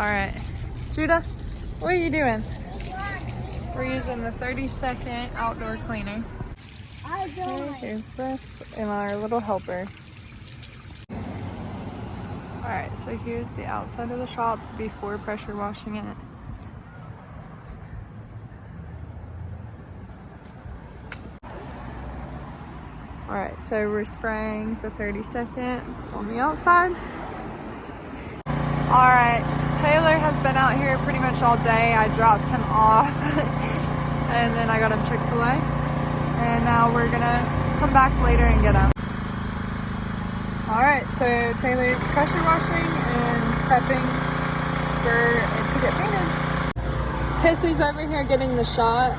right. Judah, what are you doing? We're using the 30-second outdoor cleaner. Okay, here's this and our little helper. Alright, so here's the outside of the shop before pressure washing it. Alright, so we're spraying the 30-second on the outside. Alright, Taylor has been out here pretty much all day. I dropped him off and then I got him Chick-fil-A. And now we're gonna come back later and get him. Alright, so Taylor's pressure washing and prepping for it to get painted. Pissy's over here getting the shot.